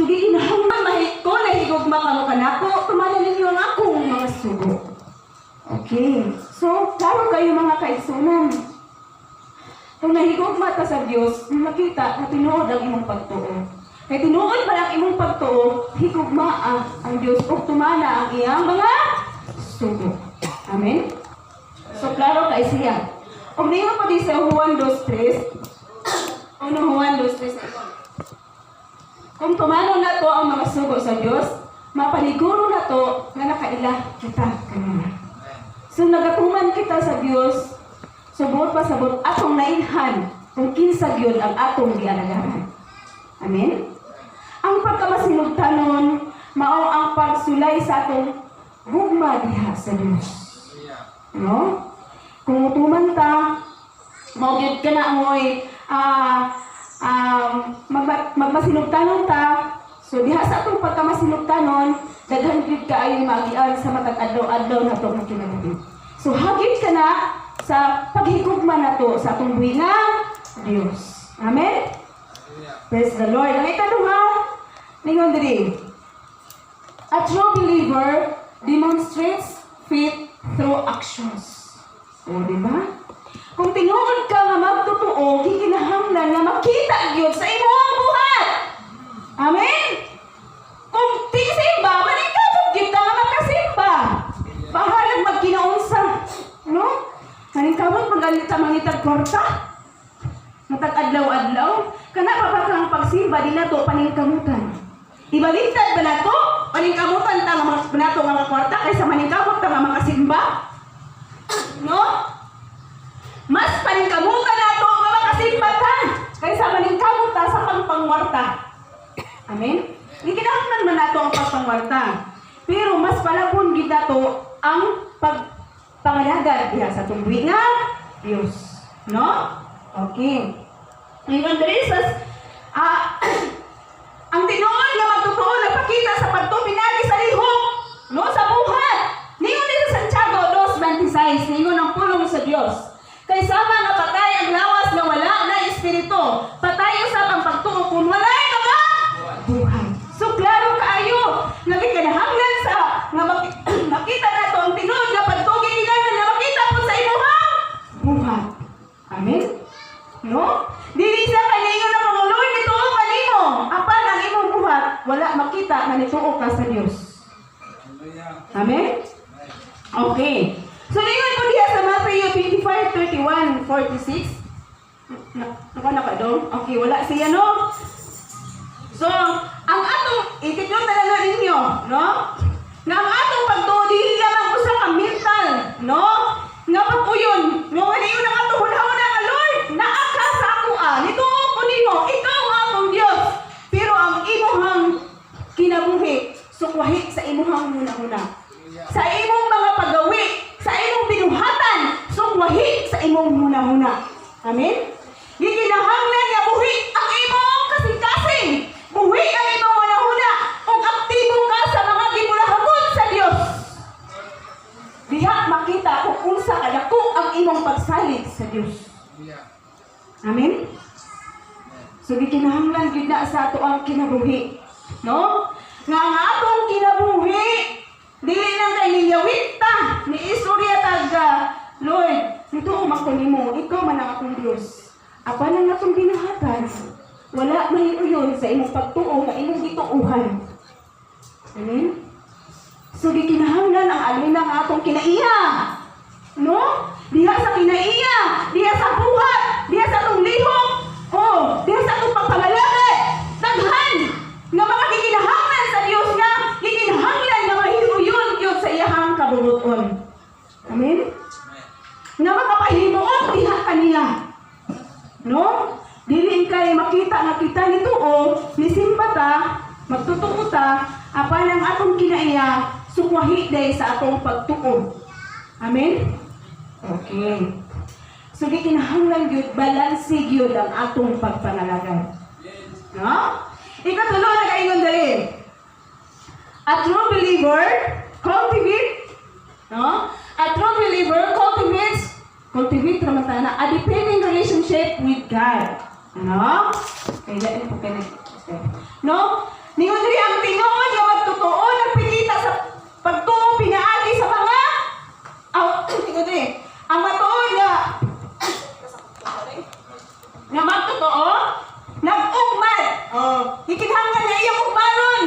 Sugi kinahanglan mahit ko, nahigugma ka mo kanako, tumana ninyo ang akong mga sugo. Okay. So, klaro kayo mga kaigsunan. Kung nahigugma ta sa Dios, makita na tinuod ang imong pagtuo. Kaya tinuod pa ang imong pagtuo, higugma ang Dios o tumana ang iyang mga sugo. Amen? So, klaro kay siya. Kung di mo pa di sa Juan 2:3, Juan 2:3, kung tumanaw na to ang mga sugo sa Dios, mapaniguro na to nga nakaila kita kanina. So, nagatuman kita sa Dios, subot pa sabot atong nainhan kung kinsa gyud ang atong gialagaran. Amen? Ang pagkamasinugtanon mao ang pagsulay sa atong gugma diha sa Dios. No? Kung utuman ta, mao gyud kana moy magmasinugtanon ta, so diha sa atong pagkamasinugtanon, daghan gyud kaayo magian sa matag adlaw-adlaw nato nga kinabuhi. So hagit kana sa paghigugma nato sa atong buhi nga Dios. Amen? Praise the Lord. Ang itanong ha, ningon diri. A true believer demonstrates faith through actions. O, di ba? Kung tinuod ka nga magtotoo, kikinahanglan nga makita gyud sa imong buhat. Amen? Kung tisimba, manikabot gyud ka nga makasimba. Bahalag magkinaunsa. No? Manikabot magalit sa mangitag kwarta. Matag adlaw-adlaw. Kana pa ba kang pagsimba di nato paningkamutan? Ibaliktad ba nato? Paningkamutan ta nga nato nga kwarta kaysa maningkamot ta nga makasimba? No? Mas paningkamutan nato nga makasimba ta kaysa maningkamot ta sa pangpangwarta. Amen? Di kinahanglan man nato ang pagpangwarta. Pero mas palabon gid nato ang pagpangalaga diha sa tubuhi nga Dios. No? Okay. Ngayon, Teresas, ang tinuod nga magtotoo nagpakita sa pagtupinagi sa lihok, no, sa buhat. Ningon din sa Santiago 2:26, ningon ang pulong sa Dios. Kay sama nga patay ang lawas nga wala na espiritu. Patay usab ang pagtuo kung wala mga buhay. So klaro kaayo nga gikinahanglan sa nga makita nato ang tinuod nga pagtugi kinahanglan nga makita po sa imuhang buhat. Amen. No? Dili sa kaniyo na mga Lord, nituo ka nimo. Apan ang imong buhat, wala makita na nituo ka sa Dios. Amen? Okay. So, ningon po diya sa Matthew 25:31-46. Naka doon? Okay, wala siya, no? So, ang atong, itikot na lang ninyo, no? Nga ang atong pagtuo, dili lamang usa ka mental, no? Nga pagpuyon, nga wala ang atong hunahuna nga Lord, naaka sa ako nituo ko nimo, ikaw ang akong Dios. Pero ang imuhang kinabuhi, sukwahi sa imuhang hunahuna. Sa imong mga paggawi, sa imong binuhatan, sukwahi sa imong hunahuna. Amen? Gikinahanglan nga buhi ang imong kasing-kasing. Buhi ang imong hunahuna kung aktibo ka sa mga gibulahagon sa Dios. Diha makita kung unsa kadako ang imong pagsalig sa Dios. Amen? So, gikinahanglan gyud na sa ato ang kinabuhi. No? Nga ang atong kinabuhi, dili nang kay niyawita, ni istorya taga, Lord, nituo man ko nimo, ikaw man ang akong Dios. Apan ang atong binuhatan, wala mahiuyon sa imong pagtuo nga imong gituuhan. Amen? So, gikinahanglan ang alina nga atong kinaiya. No? Diha sa kinaiya, diha sa buhat, diha sa atong lihok, diha sa atong pagpamalagay. Daghan nga mga gikinahanglan sa Dios nga gikinahanglan nga mahiuyon gyud sa iyahang kabubuton. Amen? Nga makapahimuon diha kaniya. No? Dili kay makita nga kita nituo, nisimba ta, magtutuo ta, apan ang atong kinaiya sukwahi day sa atong pagtuo. Amen? Okay. So, gikinahanglan gyud balanse gyud ang atong pagpanalagay. No? Ikatulo na kaingon dali. A true believer cultivate, no? A true believer cultivate ramatana a depending relationship with God. No? Kaya dahil po kayo. No? Ningon Gikinahanglan nga iyang ugmaron.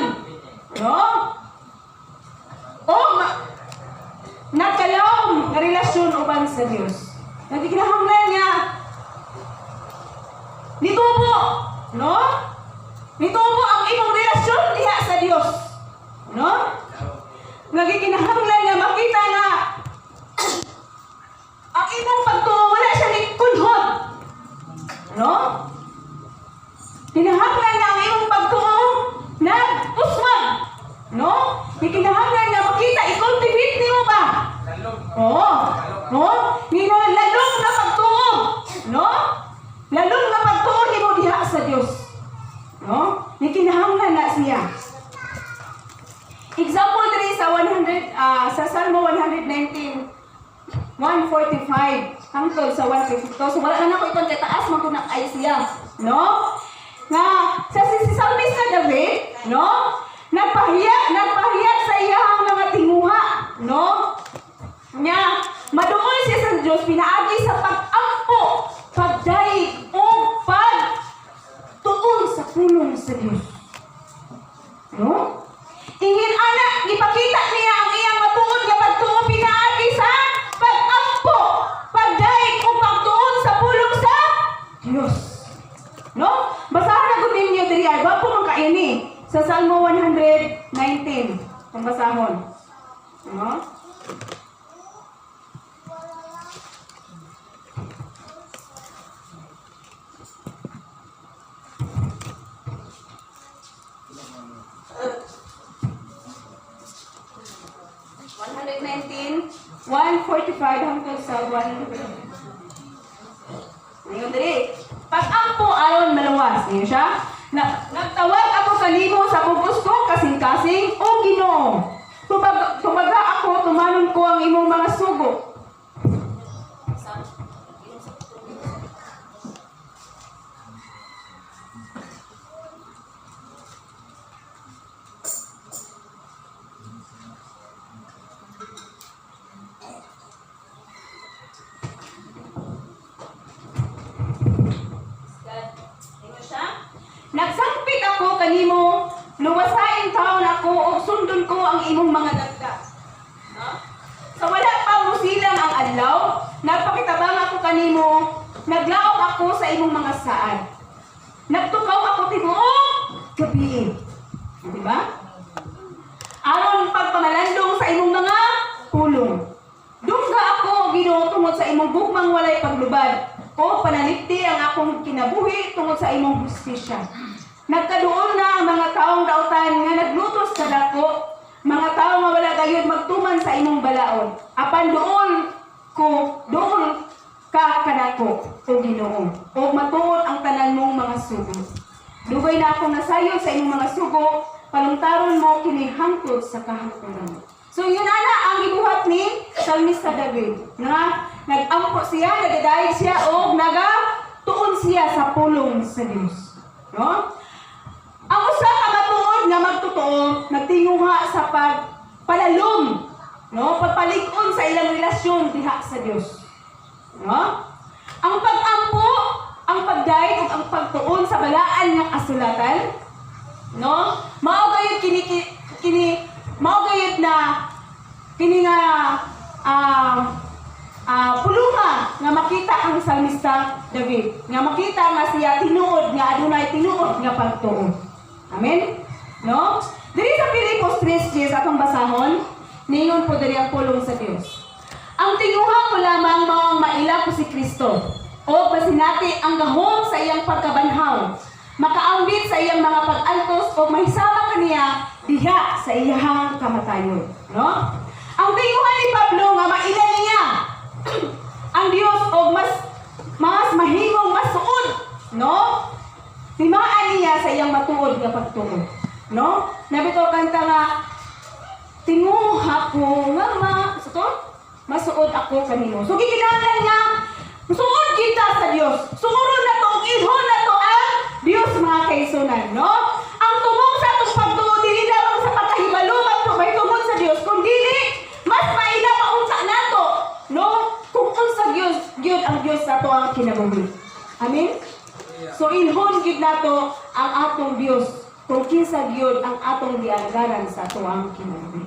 No? Nagkalawom nga relasyon uban sa Dios. Gikinahanglan nga nitubo, no? Nitubo ang imong relasyon diha sa Dios. No? Nga gikinahanglan nga makita nga ang imong pagtuo wala siya ni kunhod. No? Kinahanglan nga ang imong pagtuo nag-uswag. No? Kinahanglan nga makita i-cultivate nimo ba? Oo. No? Lalong na pagtuo. No? Lalong na pagtuo nimo diha sa Dios. No? Kinahanglan na siya. Example diri sa 100 sa Salmo 119 145 hangtod sa 152. So wala na ako ikon kay taas man kun ay siya, no? Nga sa si Salmista David, no? Nagpahiyag sa iyang mga tinguha, no? Nya maduol siya sa Dios pinaagi sa pag-ampo, pagdaig o pagtuon sa pulong sa Dios. No? Ingin anak ipakita niya ang iyang matuod nga pagtuo pinaagi sa pag-ampo, pagdaig o pagtuon sa pulong sa Dios. No? Basahan na gud ninyo diri ay wa po man kaini sa Salmo 119. Kung basahon. No? (119) 145 hangtod sa 1. Ngayon diri. Pag-ampo aron maluwas. Ngayon siya. Nagtawag ako kanimo sa pugos ko kasing-kasing o Ginoo. Tumaga ako, tumanon ko ang imong mga sugo. Nagsangpit ako kanimo, luwasain taon ako o sundon ko ang imong mga dagda. No? Sa wala pa mo silang ang adlaw, nagpakitabang ako kanimo, naglaom ako sa imong mga saad. Nagtukaw ako tibuok gabi. Di ba? Aron pagpangalandong sa imong mga pulong. Dungga ako Ginoo tungod sa imong gugmang walay paglubad. O panalipdi ang akong kinabuhi tungod sa imong hustisya. Nagkaduol na ang mga taong dautan nga naglutos sa dako, mga taong nga wala gayud magtuman sa imong balaod. Apan dool ka kanako, o Ginoo, o matuod ang tanan mong mga sugo. Dugay na akong nasayon sa imong mga sugo, palungtaron mo kini hangtod sa kahangturan. So yun ana ang gibuhat ni Salmista David, nga nag-ampo siya, nagdadayeg siya o nagatuon siya sa pulong sa Dios. No? Ang usa ka matuod nga magtotoo, nagtinguha sa pagpalalom, no? Pagpalig-on sa ilang relasyon diha sa Dios. No? Ang pag-ampo, ang pagdayeg ug ang pagtuon sa balaan nga kasulatan, no? Mao gayud mao gayud na kini nga pulunga nga makita ang Salmista David, nga makita nga siya tinuod nga adunay tinuod nga pagtuo. Amen? No? Diri sa Filipos 3:10 atong basahon, ningon po diri ang pulong sa Dios. Ang tinguha ko lamang mao ang maila ko si Kristo, o basinati ang gahom sa iyang pagkabanhaw, makaambit sa iyang mga pag-antos o mahisama kaniya diha sa iyang kamatayon. No? Ang tinguha ni Pablo nga maila niya ang Dios o mas mahimong masuod, no? Timaan niya sa iyang matuod nga pagtuo, no? Nabito kanta nga tinguha ko nga masuod ako kanimo. So gikinahanglan nga suod kita sa Dios. Suod na to, ihon na to ang Dios mga kaigsunan, no? Ang tumong sa atong pagtuo dili lamang sa pagkahibalo may tungod sa Dios, kundi mas maila maunsa nato, no? Kung unsa Gyud ang Dios nato ang kinabuhi. Amen? So inhon gid nato ang atong Dios kung kinsa gyud ang atong gianggaran sa tuwang kinabuhi.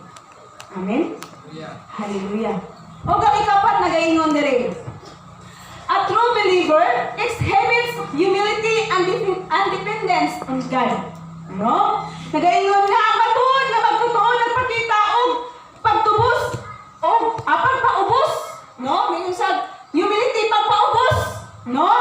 Amen. Hallelujah. O ikapat nagaingon diri. A true believer exhibits humility and dependence on God. No? Nagaingon nga ang matuod na magtutuon nagpakita og pagtubos o pagpaubos. No? Mingon sa humility pagpaubos. No?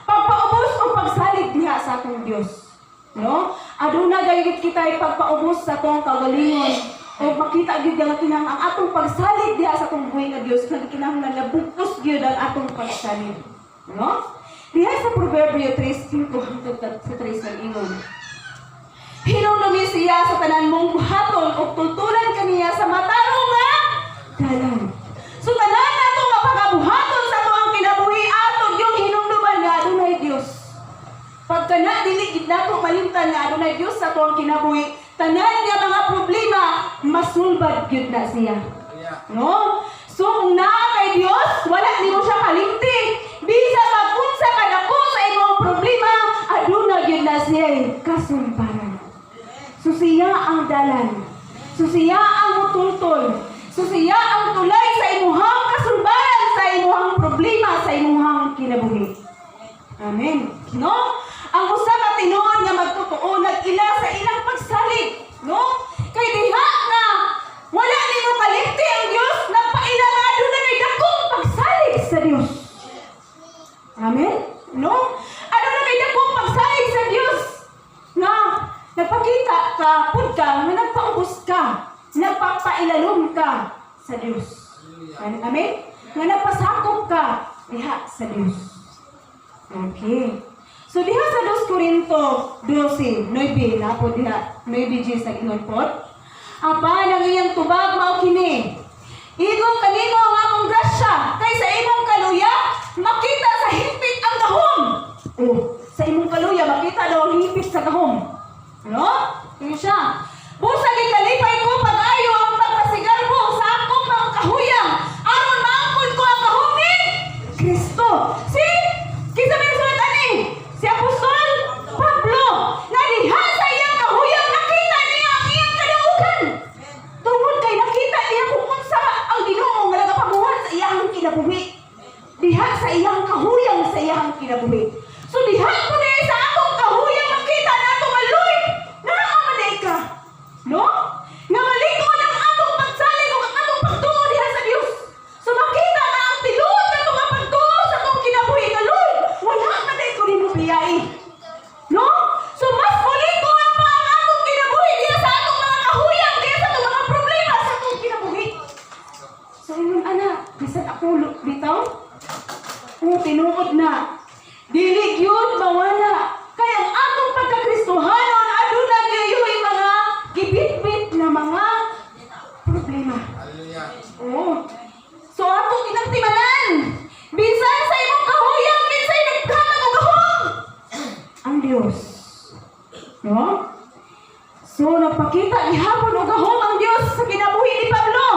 Pagpaubos o pagsalig diha sa atong Dios. No? Aduna gayud kita pagpaubos sa atong kagalingon. O makita gyud ang kinahanglan ang atong pagsalig diha sa atong buhay nga Dios nga kinahanglan nabukos gyud ang atong pagsalig. No? Diha sa Proverbio 3:5 hangtod sa 3 ingon. Hinumdumi siya sa tanan mong buhaton o tutulan kaniya sa matarong nga dalan. So tanan nato nga pagabuhaton sa tuang kinabuhi aton yung hinumduman nga adunay Dios. Pagka na dili gid nato malimtan nga adunay Dios sa tuang kinabuhi, tanan nga mga problema masulbad gyud na siya. No? So kung naa kay Dios, wala nimo siya kalimti. Bisa pag-unsa kadako sa imong problema, aduna gyud na siya kasulbaran. So siya ang dalan. So siya ang mutultol. So siya ang tulay sa imuhang kasulbaran sa imuhang problema sa imuhang kinabuhi. Amen. No? Ang usa ka tinuod nga magtutuo nag-ila sa ilang pagsalig, no? Kay diha na wala nimo kalimti ang Dios, nagpaila nga aduna kay dakong pagsalig sa Dios. Amen? No? Aduna kay dakong pagsalig sa Dios. Na nagpakita ka pud ka nga nagpaubos ka, nagpapailalom ka sa Dios. Amen? Nga nagpasakop ka diha sa Dios. Okay. So diha sa 2 Corinto 12:9 na po diha 9 sa ginulpot. Apan ang iyang tubag mao kini. Igong kanimo ang akong grasya kay sa imong kaluya makita sa hingpit ang gahom. Oh, sa imong kaluya makita daw ang hingpit sa gahom. No? Kaya siya. Busa gikalipay ko pag-ayo ang pagpasigar ko sa akong mga kahuyang aron maangkon ko ang gahom ni Kristo. Kinsa may sulat ani? Si Apostol Pablo na diha sa iyang kahuyang nakita niya ang iyang kadaugan. Tungod kay nakita niya kung unsa ang Ginoo nga nagapabuhat sa iyang kinabuhi. Diha sa iyang kahuyang sa iyang kinabuhi. So diha ko diha sa akong kahuyang makita nato nga Lord, naamaday ka. No? Nga malikon ang atong pagsalig ug ang atong pagtuo diha sa Dios. So makita na ang tiluod na itong pagtuo sa atong kinabuhi nga Lord, wala man ay ko nimo biyai. No? So mas mulikon pa ang atong kinabuhi diha sa atong mga kahuyang diha sa atong mga problema sa atong kinabuhi. So ingon ana, bisan ako bitaw, tinuod na. Dili gyud mawala. Kaya ang atong pagkakristohanon aduna gyud mga gibitbit na mga problema. Oh. So atong kinagtimanan. Bisan sa imong kahuyang, bisan nagkamag og gahom. Ang Dios. No? So nagpakita gihapon og gahom ang Dios sa kinabuhi ni Pablo.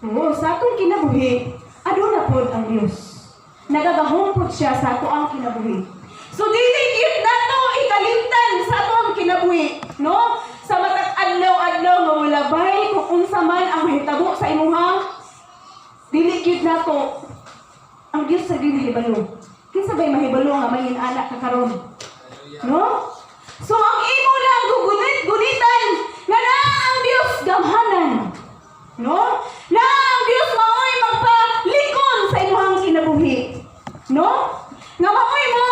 Oh, sa atong kinabuhi, aduna pod ang Dios. Nagagahom pod siya sa ato ang kinabuhi. So dili gyud nato ikalimtan sa ato ang kinabuhi, no? Sa matag adlaw-adlaw nga mulabay kung unsa man ang mahitabo sa imuhang dili gyud nato ang Dios sa dili hibalo. Kinsa bay mahibalo nga may anak ka karon? No? So ang imo lang gunitan nga naa ang Dios gamhanan. No? Na ang Dios maoy magpalikon sa imuhang kinabuhi. No? Nga maoy mo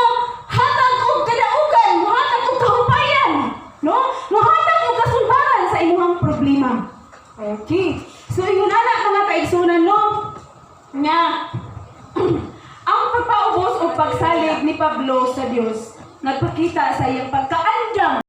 hatag og kadaugan, hatag og kahupayan. No? Mohatag og kasulbaran sa imuhang problema. Okay. So ingon ana mga kaigsunan no nga ang pagpaubos o pagsalig ni Pablo sa Dios nagpakita sa iyang pagkaandam